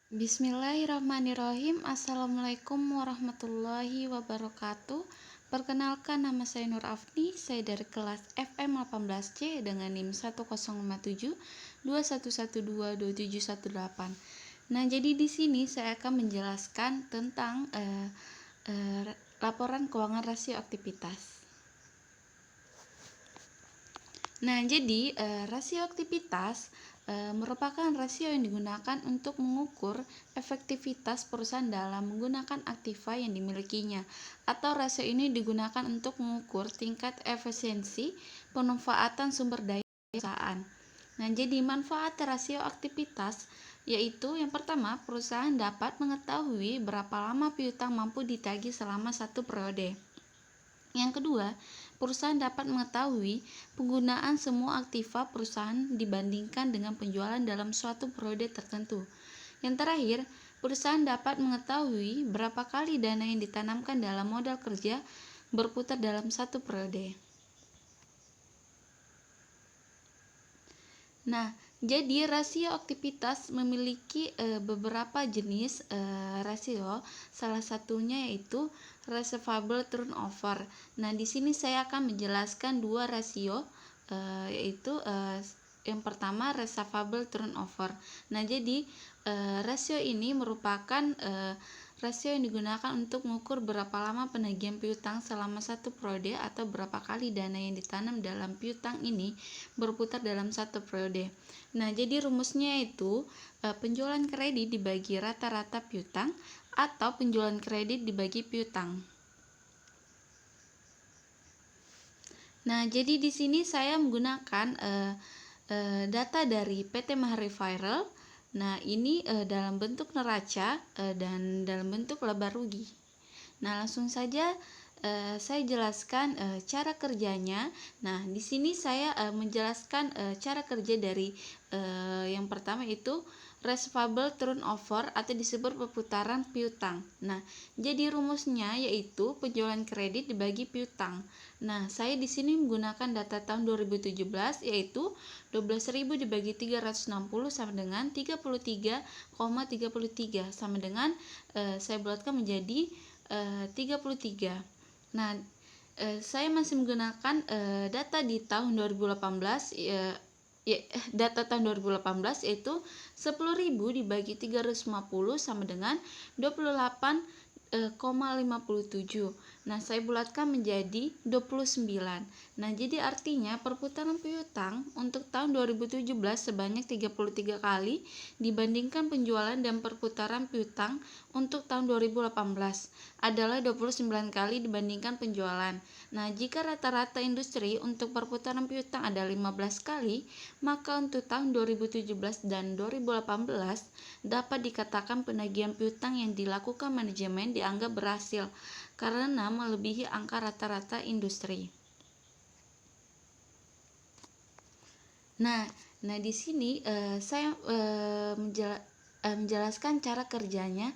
Bismillahirrahmanirrahim. Assalamualaikum warahmatullahi wabarakatuh. Perkenalkan, nama saya Nur Afni. Saya dari kelas FM 18C dengan NIM 1057211122718. Nah, jadi di sini saya akan menjelaskan tentang laporan keuangan rasio aktivitas. Nah, jadi rasio aktivitas merupakan rasio yang digunakan untuk mengukur efektivitas perusahaan dalam menggunakan aktiva yang dimilikinya, atau rasio ini digunakan untuk mengukur tingkat efisiensi pemanfaatan sumber daya perusahaan. Nah, jadi manfaat rasio aktivitas yaitu yang pertama, perusahaan dapat mengetahui berapa lama piutang mampu ditagih selama satu periode. Yang kedua, perusahaan dapat mengetahui penggunaan semua aktiva perusahaan dibandingkan dengan penjualan dalam suatu periode tertentu. Yang terakhir, perusahaan dapat mengetahui berapa kali dana yang ditanamkan dalam modal kerja berputar dalam satu periode. Nah, jadi rasio aktivitas memiliki beberapa jenis rasio. Salah satunya yaitu receivable turnover. Nah, di sini saya akan menjelaskan dua rasio, yaitu yang pertama receivable turnover. Nah, jadi rasio ini merupakan rasio yang digunakan untuk mengukur berapa lama penagihan piutang selama satu periode atau berapa kali dana yang ditanam dalam piutang ini berputar dalam satu periode. Nah, jadi rumusnya itu penjualan kredit dibagi rata-rata piutang atau penjualan kredit dibagi piutang. Nah, jadi di sini saya menggunakan data dari PT Mahari Viral. Nah, ini dalam bentuk neraca dan dalam bentuk laba rugi. Nah, langsung saja saya jelaskan cara kerjanya. Nah, di sini saya menjelaskan cara kerja dari yang pertama itu receivable turnover atau disebut perputaran piutang. Nah, jadi rumusnya yaitu penjualan kredit dibagi piutang. Nah, saya di sini menggunakan data tahun 2017 yaitu 12.000 dibagi 360 sama dengan 33,33 sama dengan saya bulatkan menjadi 33. Nah, saya masih menggunakan data di tahun 2018 data tahun 2018 yaitu 10.000 dibagi 350 sama dengan 28,57. Nah, saya bulatkan menjadi 29. Nah, jadi artinya perputaran piutang untuk tahun 2017 sebanyak 33 kali dibandingkan penjualan dan perputaran piutang untuk tahun 2018 adalah 29 kali dibandingkan penjualan. Nah, jika rata-rata industri untuk perputaran piutang ada 15 kali, maka untuk tahun 2017 dan 2018 dapat dikatakan penagihan piutang yang dilakukan manajemen dianggap berhasil karena melebihi angka rata-rata industri. Nah, di sini saya menjelaskan cara kerjanya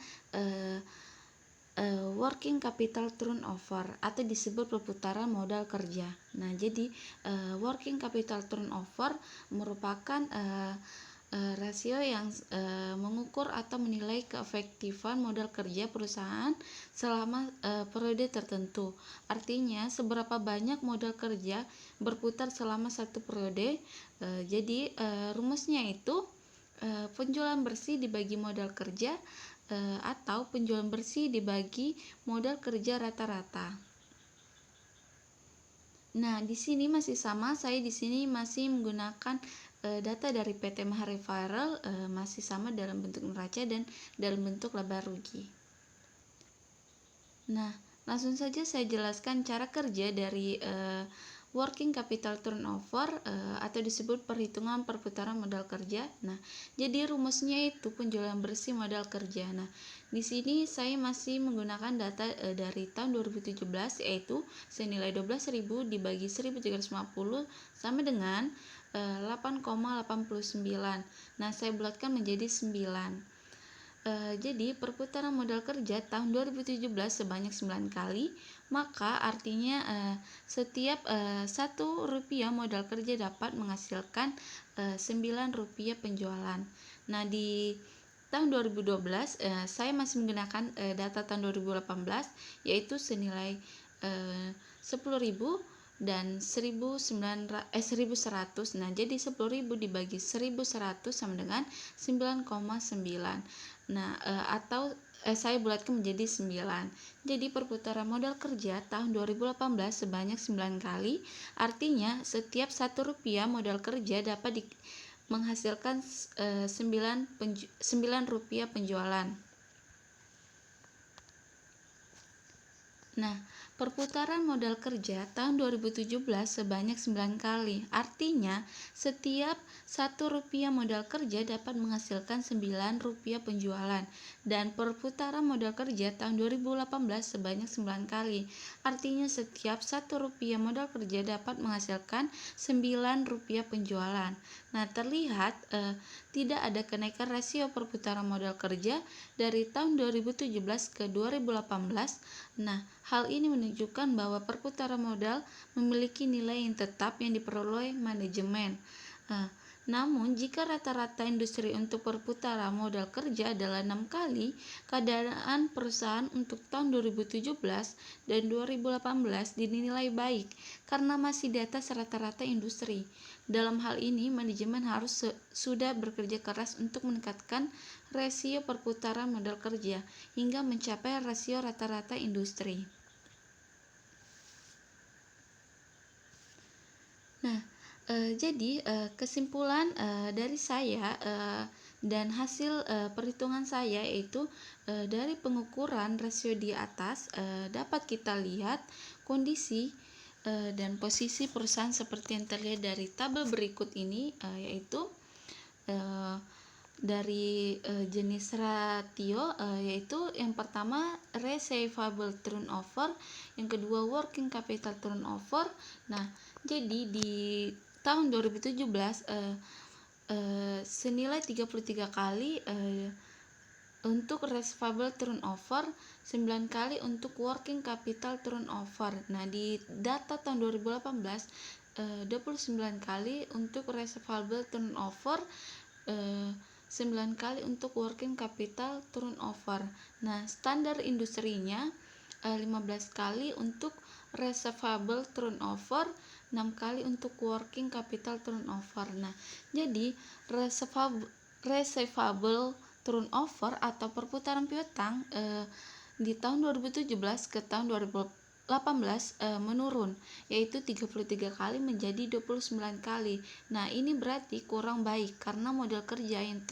working capital turnover atau disebut perputaran modal kerja. Nah, jadi working capital turnover merupakan rasio yang mengukur atau menilai keefektifan modal kerja perusahaan selama periode tertentu. Artinya, seberapa banyak modal kerja berputar selama satu periode. Jadi rumusnya itu penjualan bersih dibagi modal kerja atau penjualan bersih dibagi modal kerja rata-rata. Nah, di sini masih sama, saya di sini masih menggunakan data dari PT Mahari Viral, masih sama dalam bentuk neraca dan dalam bentuk laba rugi. Nah, langsung saja saya jelaskan cara kerja dari working capital turnover atau disebut perhitungan perputaran modal kerja. Nah, jadi rumusnya itu penjualan bersih modal kerja. Nah, di sini saya masih menggunakan data dari tahun 2017 yaitu senilai 12.000 dibagi 1.350 sama dengan 8,89. Nah, saya bulatkan menjadi 9. Jadi perputaran modal kerja tahun 2017 sebanyak 9 kali, maka artinya setiap 1 rupiah modal kerja dapat menghasilkan 9 rupiah penjualan. Nah, di tahun 2012 saya masih menggunakan data tahun 2018, yaitu senilai 10.000 dan 1.100. Nah, jadi 10.000 dibagi 1.100 sama dengan 9,9. Nah, atau saya bulatkan menjadi 9. Jadi perputaran modal kerja tahun 2018 sebanyak 9 kali, artinya setiap Rp1 modal kerja dapat menghasilkan Rp9 penjualan. Nah, perputaran modal kerja tahun 2017 sebanyak 9 kali. Artinya, setiap Rp1 modal kerja dapat menghasilkan Rp9 penjualan. Dan perputaran modal kerja tahun 2018 sebanyak 9 kali. Artinya, setiap Rp1 modal kerja dapat menghasilkan Rp9 penjualan. Nah, terlihat tidak ada kenaikan rasio perputaran modal kerja dari tahun 2017 ke 2018. Nah, hal ini menunjukkan bahwa perputaran modal memiliki nilai yang tetap yang diperoleh manajemen. Namun, jika rata-rata industri untuk perputaran modal kerja adalah 6 kali, keadaan perusahaan untuk tahun 2017 dan 2018 dinilai baik karena masih di atas rata-rata industri. Dalam hal ini, manajemen harus sudah bekerja keras untuk meningkatkan rasio perputaran modal kerja hingga mencapai rasio rata-rata industri. Nah, jadi kesimpulan dari saya dan hasil perhitungan saya yaitu dari pengukuran rasio di atas dapat kita lihat kondisi dan posisi perusahaan seperti yang terlihat dari tabel berikut ini, yaitu dari jenis ratio, yaitu yang pertama receivable turnover, yang kedua working capital turnover. Nah, jadi di tahun 2017 senilai 33 kali untuk receivable turnover, 9 kali untuk working capital turnover. Nah, di data tahun 2018 29 kali untuk receivable turnover, 9 kali untuk working capital turnover. Nah, standar industrinya 15 kali untuk receivable turnover, 6 kali untuk working capital turnover. Nah, jadi receivable turnover atau perputaran piutang di tahun 2017 ke tahun 2018 menurun, yaitu 33 kali menjadi 29 kali. Nah, ini berarti kurang baik karena modal kerja yang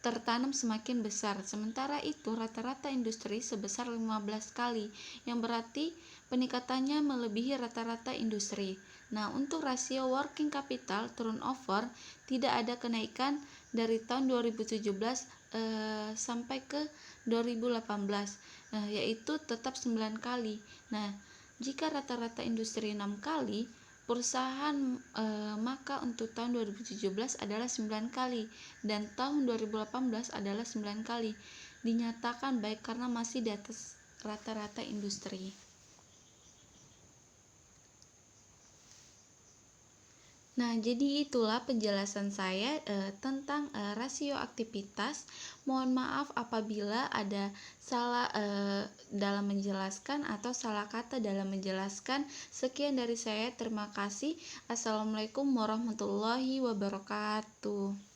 tertanam semakin besar. Sementara itu rata-rata industri sebesar 15 kali, yang berarti peningkatannya melebihi rata-rata industri. Nah, untuk rasio working capital turnover tidak ada kenaikan dari tahun 2017 sampai ke 2018, yaitu tetap 9 kali. Nah, jika rata-rata industri 6 kali, perusahaan maka untuk tahun 2017 adalah 9 kali dan tahun 2018 adalah 9 kali. Dinyatakan baik karena masih di atas rata-rata industri. Nah, jadi itulah penjelasan saya tentang rasio aktivitas. Mohon maaf apabila ada salah dalam menjelaskan atau salah kata dalam menjelaskan. Sekian dari saya. Terima kasih. Assalamualaikum warahmatullahi wabarakatuh.